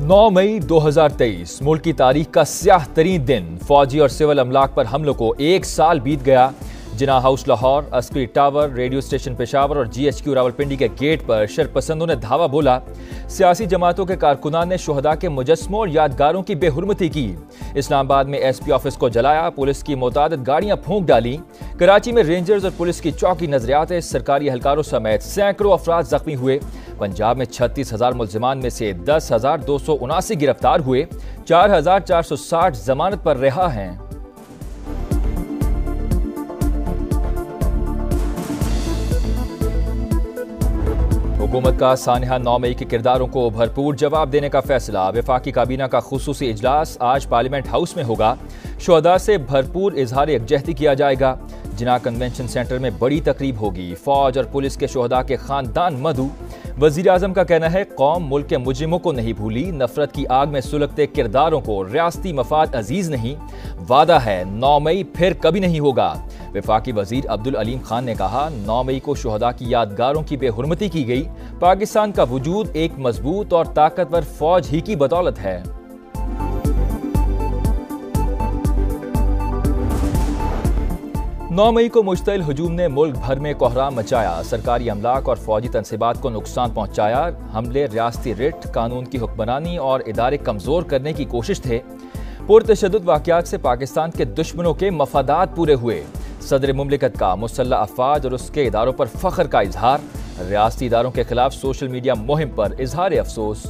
9 मई 2023 मुल्क की तारीख का स्याह तरीन दिन। फौजी और सिविल अमलाक पर हमलों को एक साल बीत गया। Jinnah House Lahore, Askari Tower, radio station Peshawar और GHQ रावलपिंडी के गेट पर शरपसंदों ने धावा बोला। सियासी जमातों के कारकुनान ने शुहदा के मुजस्मों और यादगारों की बेहुरमती की। इस्लामाबाद में SP ऑफिस को जलाया, पुलिस की मुतादिद गाड़ियां फूंक डाली। कराची में रेंजर्स और पुलिस की चौकी नजरियातें, सरकारी एहलकारों समेत सैकड़ों अफराद जख्मी हुए। पंजाब में 36,000 मुल्जिमान में से 10,279 गिरफ्तार हुए। 4,460 जमानत पर रिहा हैं। हुकूमत का सानिहा 9 मई के किरदारों को भरपूर जवाब देने का फैसला। वफाकी काबीना का खुसूसी इजलास आज पार्लियामेंट हाउस में होगा। शुहदा से भरपूर इजहार यकजहती किया जाएगा। जिना कन्वेंशन सेंटर में बड़ी तकरीब होगी। फौज और पुलिस के शुहदा के खानदान मधु। वजीर आजम का कहना है, कौम मुल्क के मुजरिमों को नहीं भूली। नफरत की आग में सुलगते किरदारों को रियासती मफाद अजीज नहीं। वादा है 9 मई फिर कभी नहीं होगा। वफाकी वजीर अब्दुल अलीम खान ने कहा, 9 मई को शुहदा की यादगारों की बेहुरमती की गई। पाकिस्तान का वजूद एक मजबूत और ताकतवर फौज ही की बदौलत है। नौ मई को मुश्तइल हुजूम ने मुल्क भर में कोहराम मचाया। सरकारी अमलाक और फौजी तनसीबात को नुकसान पहुंचाया। हमले रियासती रिट, कानून की हुक्मरानी और इदारे कमजोर करने की कोशिश थे। पुरतशद्दुद वाक़यात से पाकिस्तान के दुश्मनों के मफादात पूरे हुए। सदर मुमलिकत का मुसल्लह अफवाज और उसके इदारों पर फख्र का इजहार। रियासती इदारों के खिलाफ सोशल मीडिया मुहिम पर इजहार अफसोस।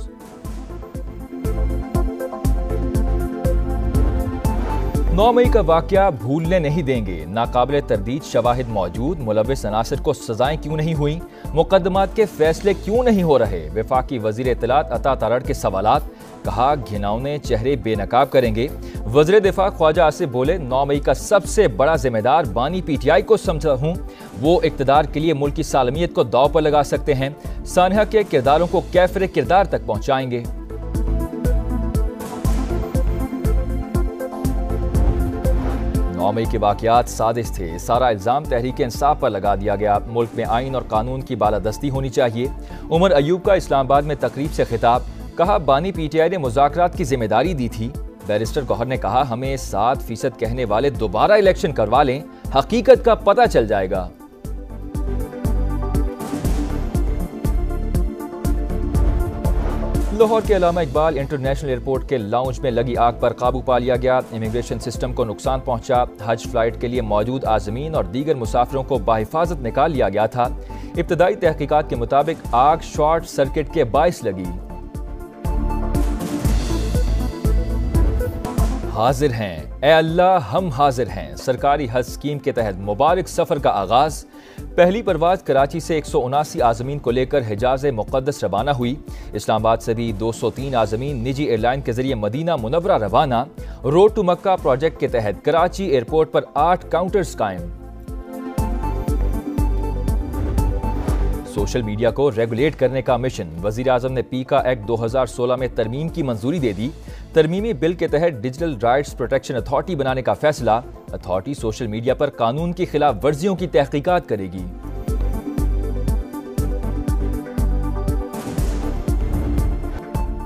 9 मई का वाकया भूलने नहीं देंगे। नाकाबिले तरदीद शवाहिद मौजूद। मुलविस अनासिर को सजाएं क्यों नहीं हुई? मुकदमात के फैसले क्यों नहीं हो रहे? वफाकी वजीर इत्तलात अता तारड़ के सवालात। कहा, घिनौने चेहरे बेनकाब करेंगे। वज़ीर दिफा ख्वाजा आसिफ बोले, 9 मई का सबसे बड़ा जिम्मेदार बानी PTI को समझता हूँ। वो इक़्तिदार के लिए मुल्क की सालमियत को दांव पर लगा सकते हैं। सानिया के किरदारों को कैफरे किरदार तक पहुँचाएंगे। 9 मई के वाक़यात साजिश थे। सारा इल्ज़ाम तहरीक इंसाफ पर लगा दिया गया। मुल्क में आइन और कानून की बालादस्ती होनी चाहिए। उमर अयूब का इस्लामाबाद में तकरीब से खिताब। कहा, बानी PTI ने मुज़ाकरात की जिम्मेदारी दी थी। बैरिस्टर गौहर ने कहा, हमें 7% कहने वाले दोबारा इलेक्शन करवा लें, हकीकत का पता चल जाएगा। लाहौर के अल्लामा इकबाल इंटरनेशनल एयरपोर्ट के लाउंज में लगी आग पर काबू पा लिया गया। इमिग्रेशन सिस्टम को नुकसान पहुंचा। हज फ्लाइट के लिए मौजूद आज़मीन और दीगर मुसाफिरों को बाहिफाजत निकाल लिया गया था। इब्तदाई तहकीकात के मुताबिक आग शॉर्ट सर्किट के बाइस लगी। हाजिर हैं, ए अल्लाह हम हाजिर हैं। सरकारी हज स्कीम के तहत मुबारक सफर का आगाज। पहली परवाज कराची से 179 आज़मीन को लेकर हिजाज मुक़द्दस रवाना हुई। इस्लामाबाद से भी 203 आज़मीन निजी एयरलाइन के जरिए मदीना मुनव्वरा रवाना। रोड टू मक्का प्रोजेक्ट के तहत कराची एयरपोर्ट पर 8 काउंटर्स कायम। सोशल मीडिया को रेगुलेट करने का मिशन। वजीर आजम ने पीका एक्ट 2016 में तरमीम की मंजूरी दे दी। तरमीमी बिल के तहत डिजिटल राइट्स प्रोटेक्शन अथॉरिटी बनाने का फैसला। अथॉरिटी सोशल मीडिया पर कानून की खिलाफ वर्जियों की तहकीकात करेगी।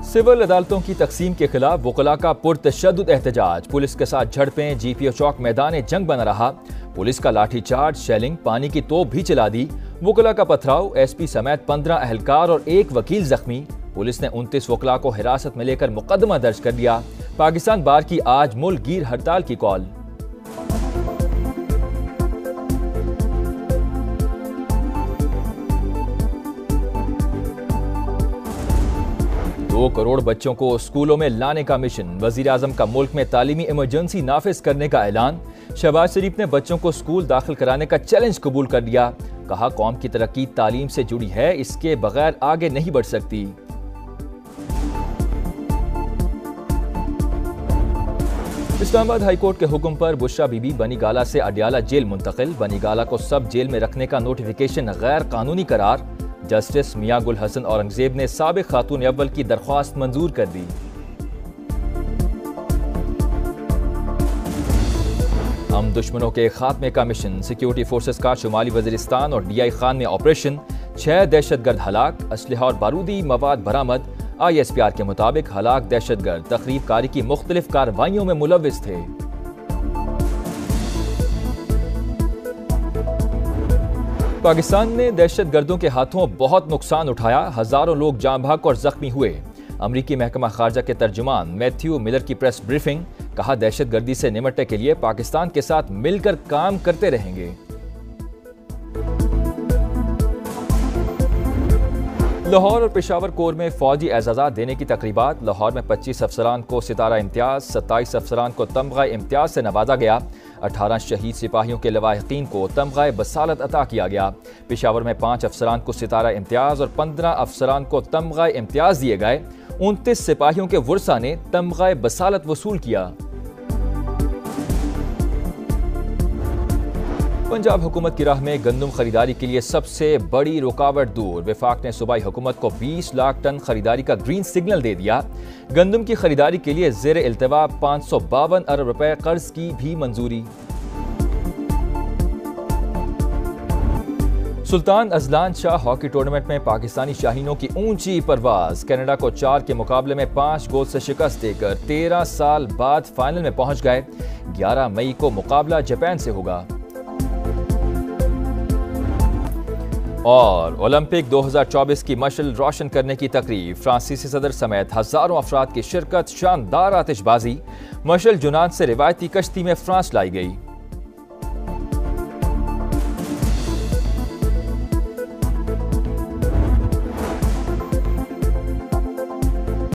सिविल अदालतों की तकसीम के खिलाफ वकला का पुरतशद्दुद एहतजाज। पुलिस के साथ झड़पें। GPO चौक मैदान जंग बना रहा। पुलिस का लाठीचार्ज, शेलिंग, पानी की तोप भी चला दी। वकला का पथराव। SP समेत 15 एहलकार और 1 वकील जख्मी। पुलिस ने 29 वकला को हिरासत में लेकर मुकदमा दर्ज कर दिया। पाकिस्तान बार की आज मुल्क गिर हड़ताल की कॉल। दो करोड़ बच्चों को स्कूलों में लाने का मिशन। वजीर आजम का मुल्क में तालीमी इमरजेंसी नाफिज करने का ऐलान। शहबाज शरीफ ने बच्चों को स्कूल दाखिल कराने का चैलेंज कबूल कर लिया। कहा, कौम की तरक्की तालीम से जुड़ी है, इसके बगैर आगे नहीं बढ़ सकती। इस्लामाबाद हाईकोर्ट के हुक्म पर बुशरा बीबी बनीगाला से अडियाला जेल मुंतकिल। बनीगाला को सब जेल में रखने का नोटिफिकेशन गैर कानूनी करार। जस्टिस मियां गुल हसन औरंगजेब ने साबिक खातून अव्वल की दरख्वास्त मंजूर कर दी। हम दुश्मनों के खात्मे का मिशन। सिक्योरिटी फोर्सेस का शुमाली वजीरिस्तान और DI खान में ऑपरेशन। 6 दहशतगर्द हलाक। असलहा और बारूदी मवाद बरामद। ISPR के मुताबिक हलाक दहशतगर्द तखरीब कारी की मुख्तलिफ कार्रवाइयों में मुलव्विस थे। पाकिस्तान ने दहशतगर्दों के हाथों बहुत नुकसान उठाया, हजारों लोग जान भाग और जख्मी हुए। अमरीकी महकमा खारजा के तर्जुमान मैथ्यू मिलर की प्रेस ब्रीफिंग, कहा दहशतगर्दी से निपटने के लिए पाकिस्तान के साथ मिलकर काम करते रहेंगे। लाहौर और पेशावर कोर में फौजी एजाज़ात देने की तकरीबात। लाहौर में 25 अफसरान को सितारा इम्तियाज, 27 अफसरान को तमगा इम्तियाज से नवाजा गया। 18 शहीद सिपाहियों के लवाहिकीन को तमगा बसालत अता किया गया। पेशावर में 5 अफसरान को सितारा इम्तियाज और 15 अफसरान को तमगा इम्तियाज दिए गए। 29 सिपाहियों के वर्सा ने तमगा बसालत वसूल किया। पंजाब हुकूमत की राह में गंदम खरीदारी के लिए सबसे बड़ी रुकावट दूर। वफाक ने सूबाई हुकूमत को 20 लाख टन खरीदारी का ग्रीन सिग्नल दे दिया। गंदम की खरीदारी के लिए ज़ेर इल्तवा 552 अरब रुपए कर्ज की भी मंजूरी। Sultan Azlan Shah hockey tournament में पाकिस्तानी शाहीनों की ऊंची परवाज। कनाडा को 4 के मुकाबले में 5 गोल से शिकस्त देकर 13 साल बाद फाइनल में पहुंच गए। 11 मई को मुकाबला जापान से होगा। और ओलंपिक 2024 की मशल रोशन करने की तकरीब। फ्रांसीसी सदर समेत हजारों अफराद की शिरकत, शानदार आतिशबाजी। मशल जुनान से रिवायती कश्ती में फ्रांस लाई गई।